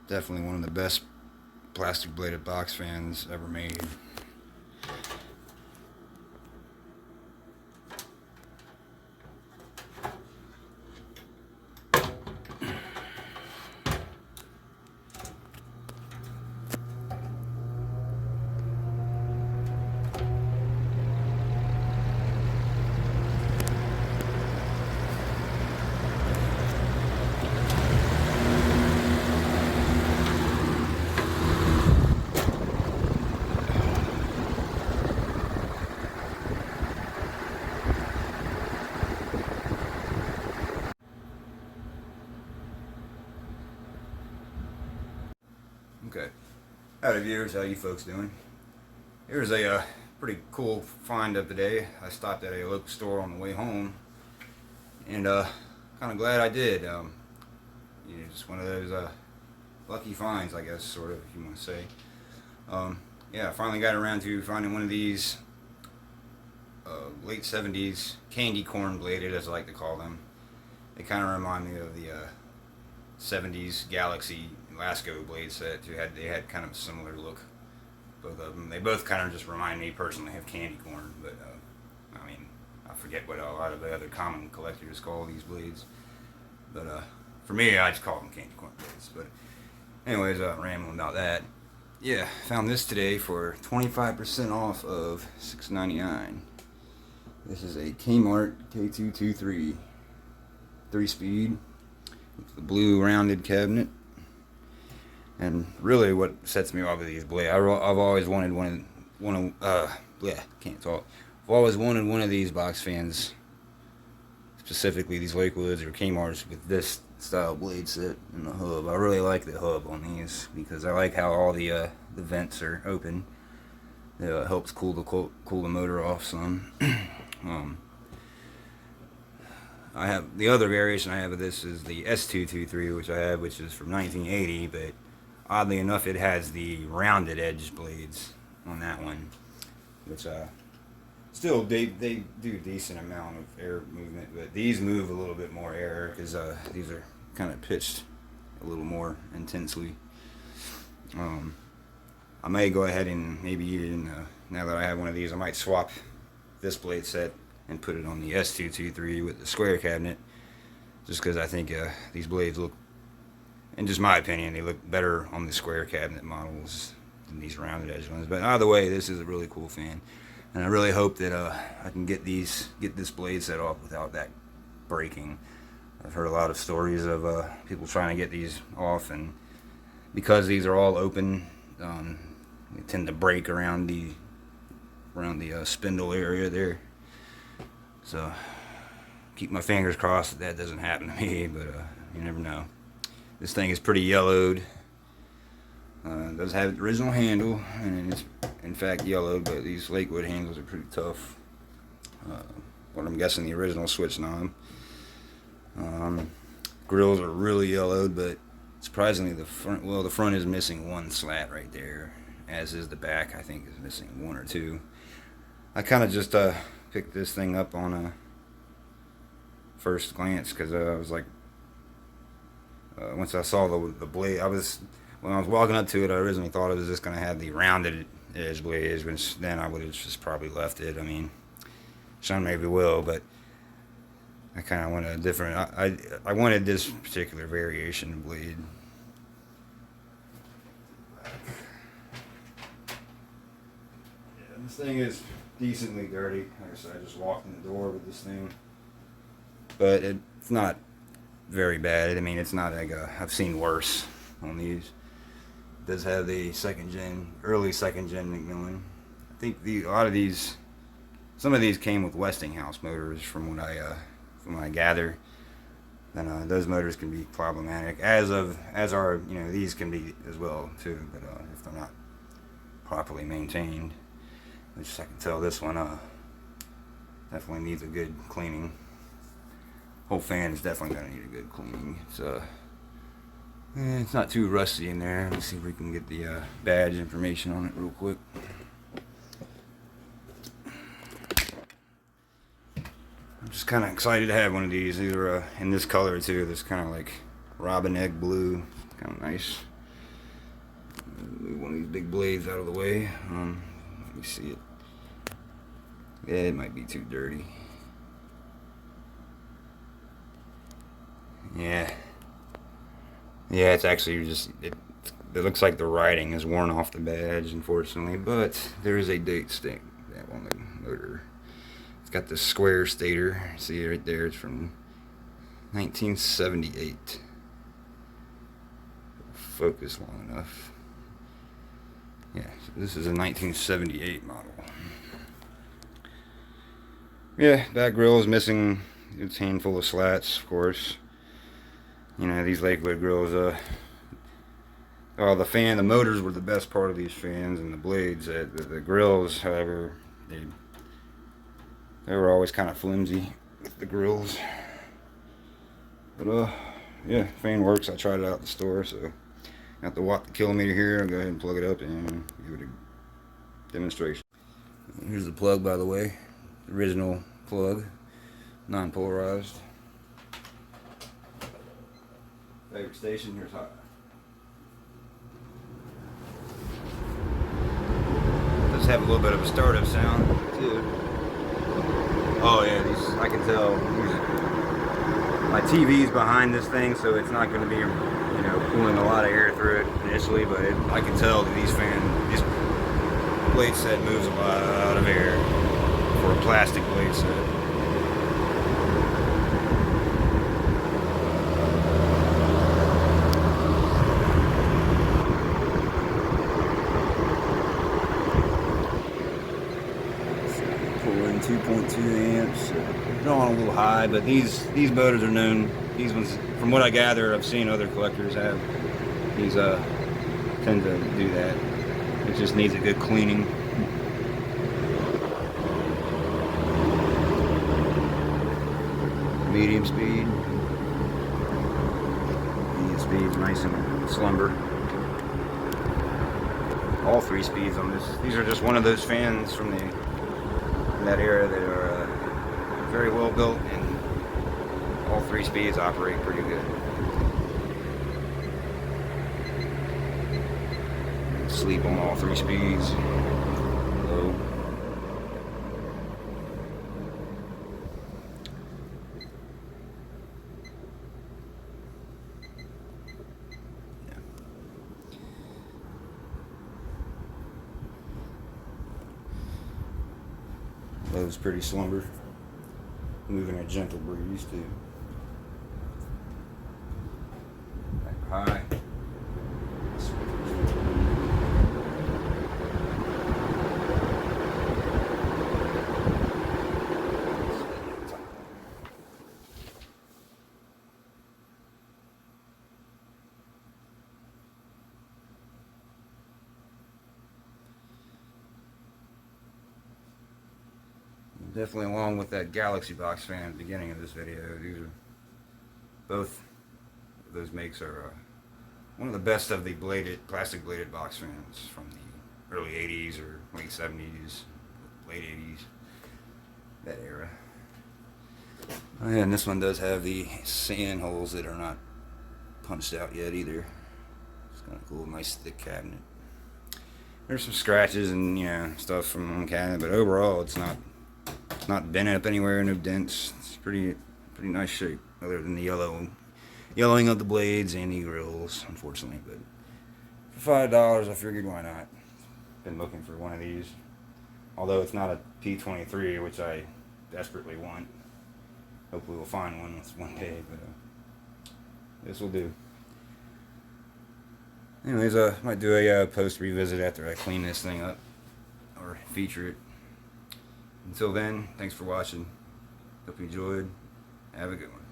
Definitely one of the best plastic bladed box fans ever made. Okay. Howdy viewers, how you folks doing? Here's a pretty cool find of the day. I stopped at a local store on the way home, and kind of glad I did. Just one of those lucky finds, I guess, sort of, if you want to say. Yeah, I finally got around to finding one of these late 70s candy corn bladed, as I like to call them. They kind of remind me of the 70s Galaxy Lasco blade set. They had kind of a similar look, both of them. They both kind of just remind me personally of candy corn, but I mean, I forget what a lot of the other common collectors call these blades, but for me, I just call them candy corn blades. But anyways, rambling about that. Yeah, found this today for 25% off of $6.99. This is a Kmart K223 3-speed with the blue rounded cabinet. And really, what sets me off with these blades, I've always wanted can't talk. I've always wanted one of these box fans, specifically these Lakewoods or Kmart's with this style blade set and the hub. I really like the hub on these because I like how all the vents are open. It helps cool the motor off some. I have the other variation I have of this is the S223, which is from 1980, but oddly enough, it has the rounded edge blades on that one, which still they do decent amount of air movement, but these move a little bit more air because these are kind of pitched a little more intensely. I may go ahead and maybe even now that I have one of these, I might swap this blade set and put it on the S223 with the square cabinet, just because I think these blades look, in just my opinion, they look better on the square cabinet models than these rounded edge ones. But either way, this is a really cool fan, and I really hope that I can get this blade set off without that breaking. I've heard a lot of stories of people trying to get these off, and because these are all open, they tend to break around the spindle area there. So keep my fingers crossed that doesn't happen to me, but you never know. This thing is pretty yellowed. It does have the original handle, and it's in fact yellowed, but these Lakewood handles are pretty tough. What I'm guessing the original switch knob. Grills are really yellowed, but surprisingly the front is missing one slat right there, as is the back. I think is missing one or two. I kind of just picked this thing up on a first glance because I was like, once I saw the blade, when I was walking up to it, I originally thought it was just going to have the rounded edge blades, which then I would have just probably left it. I mean, some maybe will, but I kind of wanted a different. I wanted this particular variation of blade. Yeah, this thing is decently dirty. Like I said, I just walked in the door with this thing, but it's not very bad. I mean, it's not like I've seen worse on these. It does have the early second gen McMillan. I think some of these came with Westinghouse motors, from what I gather. Then those motors can be problematic, as are these can be as well too. But if they're not properly maintained, which I can tell this one definitely needs a good cleaning. Whole fan is definitely gonna need a good cleaning. It's not too rusty in there. Let's see if we can get the badge information on it real quick. I'm just kind of excited to have one of these. These are in this color too. This kind of like robin egg blue, kind of nice. Move one of these big blades out of the way. Let me see it. Yeah, it might be too dirty. Yeah, it's actually just it looks like the writing is worn off the badge, unfortunately, but there is a date stamp on the motor. It's got the square stator. See right there, it's from 1978. Focus long enough. Yeah, so this is a 1978 model. Yeah, back grill is missing its handful of slats, of course. You know, these Lakewood grills, the motors were the best part of these fans, and the blades. The grills, however, they were always kind of flimsy with the grills. But yeah, fan works. I tried it out at the store, so got the watt the kilometer here. I'll go ahead and plug it up and give it a demonstration. Here's the plug, by the way, the original plug, non-polarized. Favorite station, here's hot. Does have a little bit of a startup sound too. Oh yeah, I can tell. My TV's behind this thing, so it's not going to be, pulling a lot of air through it initially. But I can tell that this blade set moves a lot of air for a plastic blade set. Pulling 2.2 amps, drawing a little high, but these motors are known. These ones, from what I gather, I've seen other collectors have these. Tend to do that. It just needs a good cleaning. Medium speed. Medium speed's nice and slumber. All 3 speeds on this. These are just one of those fans from that era that are very well built, and all 3 speeds operate pretty good. Sleep on all 3 speeds. Low. Yeah. Low's pretty slumber. Moving a gentle breeze too. Back high. Definitely, along with that Galaxy box fan at the beginning of this video, these are both of those makes are one of the best of the plastic bladed box fans from the early 80s or late 70s, late 80s, that era. Oh yeah, and this one does have the sand holes that are not punched out yet either. It's kind of cool, nice thick cabinet. There's some scratches and stuff from one cabinet, but overall it's not bent up anywhere, no dents. It's pretty nice shape, other than the yellowing of the blades and the grills, unfortunately. But for $5, I figured why not. Been looking for one of these, although it's not a K223, which I desperately want. Hopefully we'll find one day, but this will do. Anyways, might do a post revisit after I clean this thing up or feature it. Until then, thanks for watching. Hope you enjoyed. Have a good one.